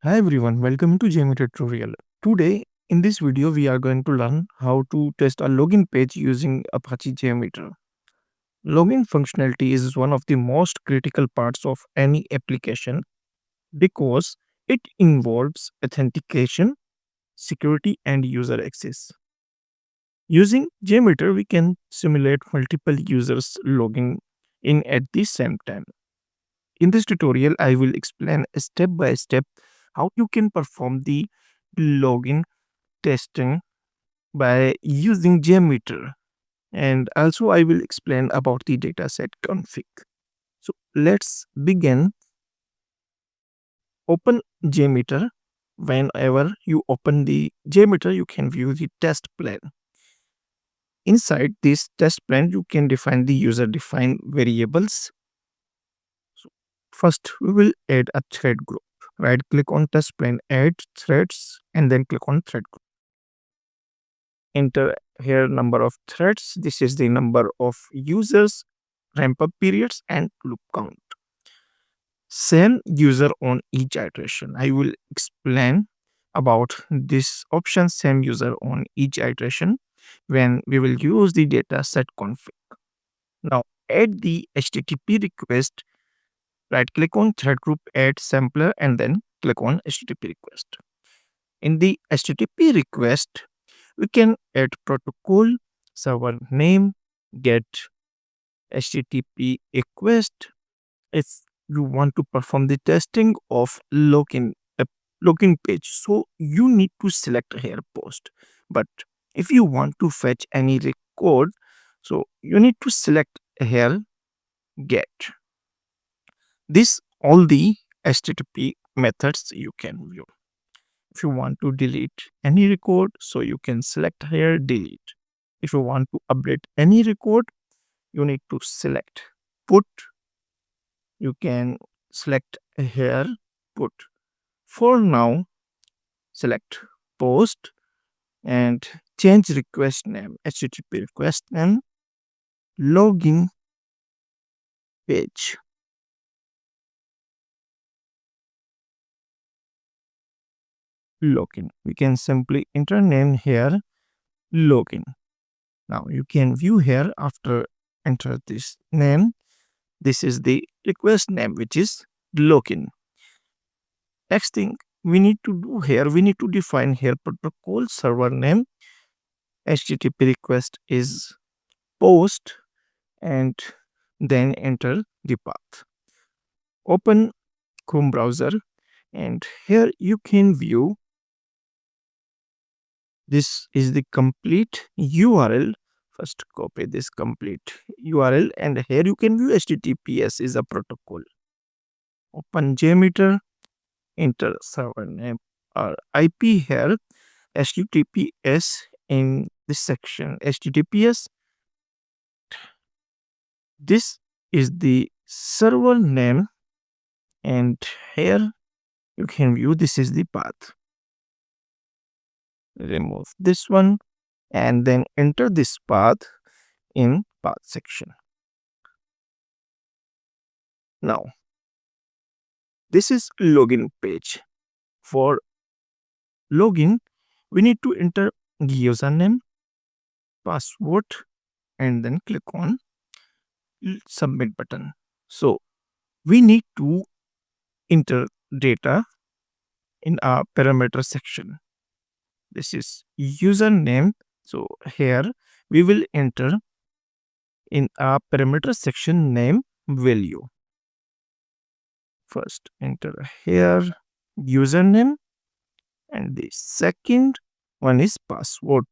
Hi everyone, welcome to JMeter tutorial. Today, in this video, we are going to learn how to test a login page using Apache JMeter. Login functionality is one of the most critical parts of any application because it involves authentication, security, and user access. Using JMeter, we can simulate multiple users logging in at the same time. In this tutorial, I will explain step by step how you can perform the login testing by using JMeter, and also I will explain about the dataset config. So let's begin. Open JMeter. Whenever you open the JMeter, you can view the test plan. Inside this test plan, you can define the user defined variables. So first, we will add a thread group. Right click on test plan, add threads, and then click on thread group. Enter here number of threads. This is the number of users, ramp up periods, and loop count. Same user on each iteration. I will explain about this option, same user on each iteration, when we will use the data set config. Now add the HTTP request. Right click on thread group, add sampler, and then click on HTTP request. In the HTTP request, we can add protocol, server name, get HTTP request. If you want to perform the testing of login page, so you need to select here post. But if you want to fetch any record, so you need to select here get. This all the HTTP methods you can view. If you want to delete any record, so you can select here delete. If you want to update any record, you need to select put. You can select here put. For now, select post and change request name, HTTP request name, login page. Login. We can simply enter name here login. Now you can view here after enter this name. This is the request name, which is login. Next thing we need to do here, we need to define here protocol server name. HTTP request is post, and then enter the path. Open Chrome browser, and here you can view this is the complete URL. First copy this complete URL, and here you can view HTTPS is a protocol. Open JMeter, enter server name or IP here, HTTPS in this section. HTTPS, this is the server name, and here you can view this is the path. Remove this one and then enter this path in path section. Now this is login page. For login, we need to enter username, password, and then click on submit button. So we need to enter data in our parameter section. This is username. So here we will enter in our parameter section name value. First enter here username, and the second one is password.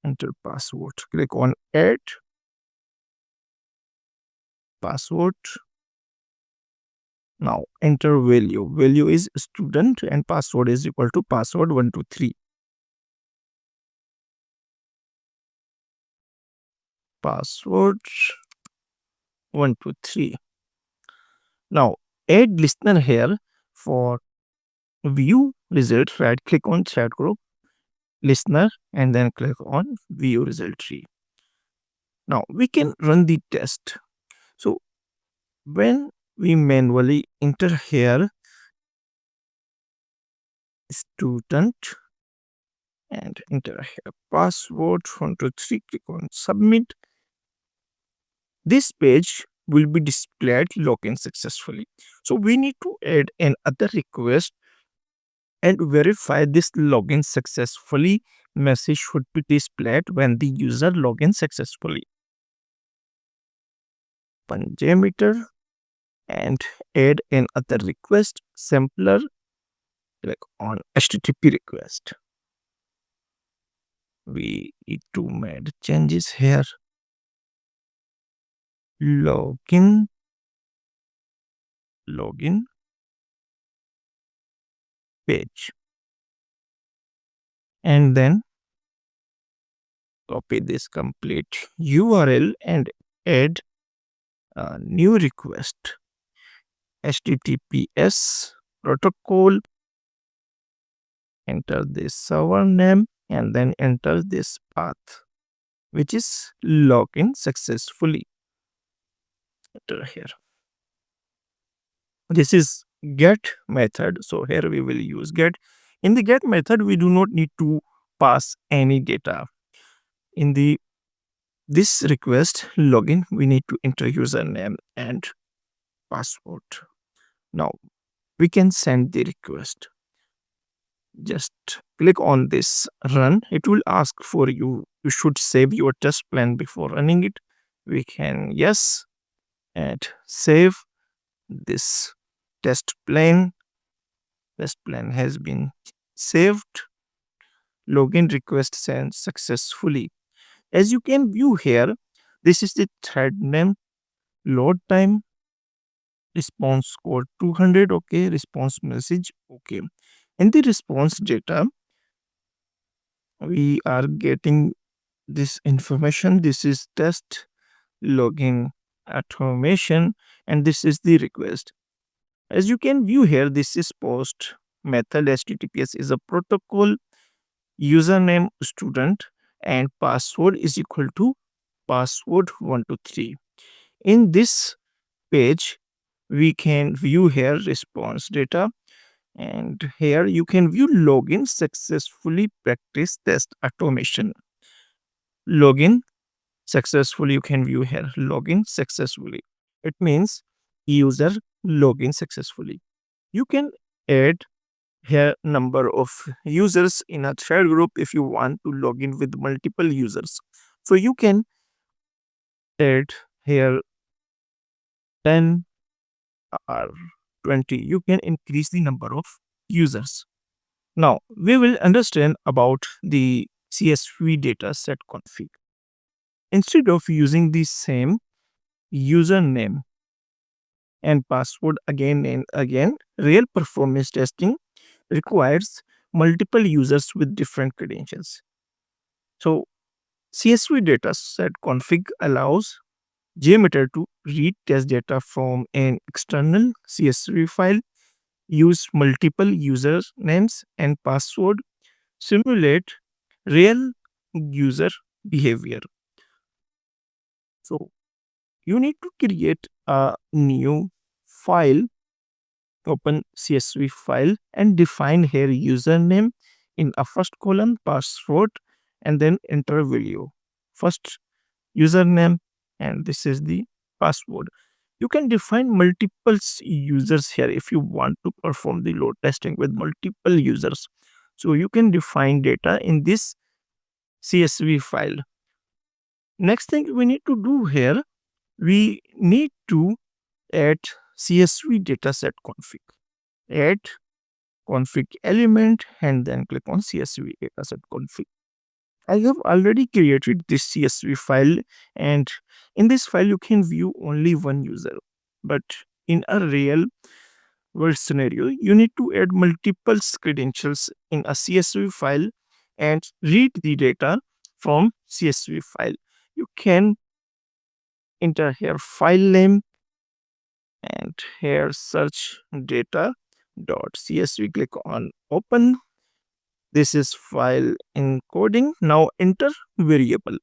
Enter password. Click on add password. Now enter value. Value is student and password is equal to password 123. Password 123. Now add listener here. For view result, right click on chat group listener and then click on view result tree. Now we can run the test. So when we manually enter here student and enter here password 123, click on submit. This page will be displayed login successfully. So we need to add another request and verify this login successfully. Message should be displayed when the user login successfully. Open JMeter and add another request, sampler, click on HTTP request. We need to make changes here. Login page, and then copy this complete URL and add a new request. HTTPS protocol, enter this server name and then enter this path, which is login successfully. Enter here. This is get method. So here we will use get. In the get method, we do not need to pass any data. In the this request login, we need to enter username and password. Now we can send the request. Just click on this run. It will ask for you. You should save your test plan before running it. We can yes and save this test plan. Test plan has been saved. Login request sent successfully. As you can view here, this is the thread name, load time, response code 200, okay, response message, okay. In the response data, we are getting this information. This is test login automation, and this is the request. As you can view here, this is post method. HTTPS is a protocol, username student, and password is equal to password 123. In this page, we can view here response data, and here you can view login successfully practice test automation. Login successfully, you can view here login successfully. It means user login successfully. You can add here number of users in a thread group if you want to log in with multiple users. So you can add here 10 or 20. You can increase the number of users. Now we will understand about the CSV data set config. Instead of using the same username and password again and again, real performance testing requires multiple users with different credentials. So CSV data set config allows JMeter to read test data from an external CSV file, use multiple user names and password, simulate real user behavior. So you need to create a new file, open CSV file and define here username in a first column, password, and then enter value. First username and this is the password. You can define multiple users here if you want to perform the load testing with multiple users. So you can define data in this CSV file. Next thing we need to do here, we need to add CSV dataset config. Add config element and then click on CSV dataset config. I have already created this CSV file, and in this file you can view only one user. But in a real world scenario, you need to add multiple credentials in a CSV file and read the data from CSV file. You can enter here file name and here search data.csv, click on open. This is file encoding. Now enter variable.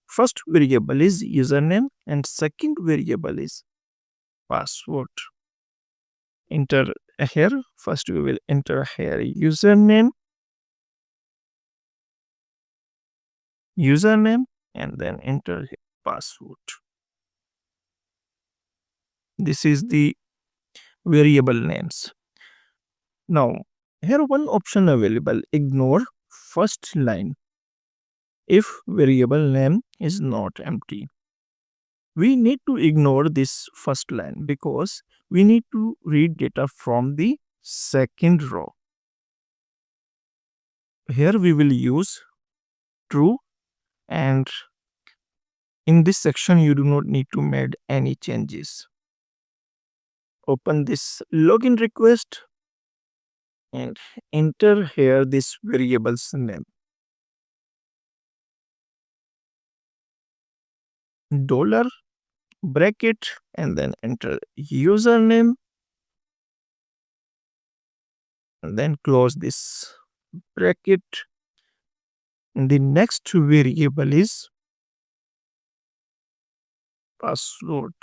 First variable is username and second variable is password. Enter here first we will enter here username and then enter password. This is the variable names. Now here one option available, ignore first line if variable name is not empty. We need to ignore this first line because we need to read data from the second row. Here we will use true, and in this section you do not need to make any changes. Open this login request and enter here this variable's name, dollar bracket, and then enter username and then close this bracket. And the next variable is password.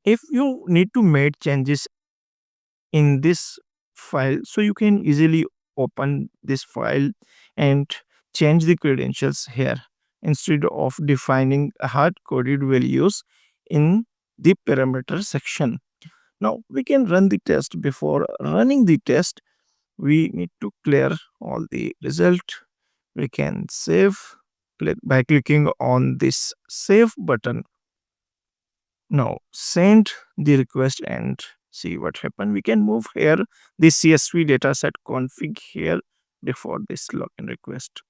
If you need to make changes in this file, so you can easily open this file and change the credentials here instead of defining hard coded values in the parameter section. Now we can run the test. Before running the test, we need to clear all the result. We can save by clicking on this save button. Now send the request and see what happened. We can move here the CSV dataset config here before this login request.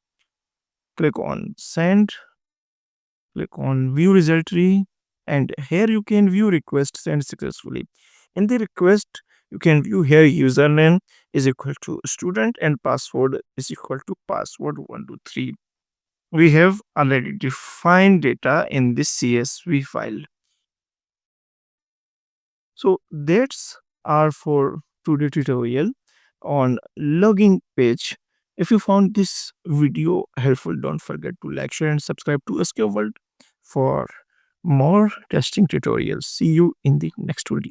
Click on send, click on view result tree, and here you can view request sent successfully. In the request, you can view here username is equal to student and password is equal to password 123. We have already defined data in this CSV file. So that's our for today tutorial on logging page. If you found this video helpful, don't forget to like, share, and subscribe to SQ World for more testing tutorials. See you in the next video.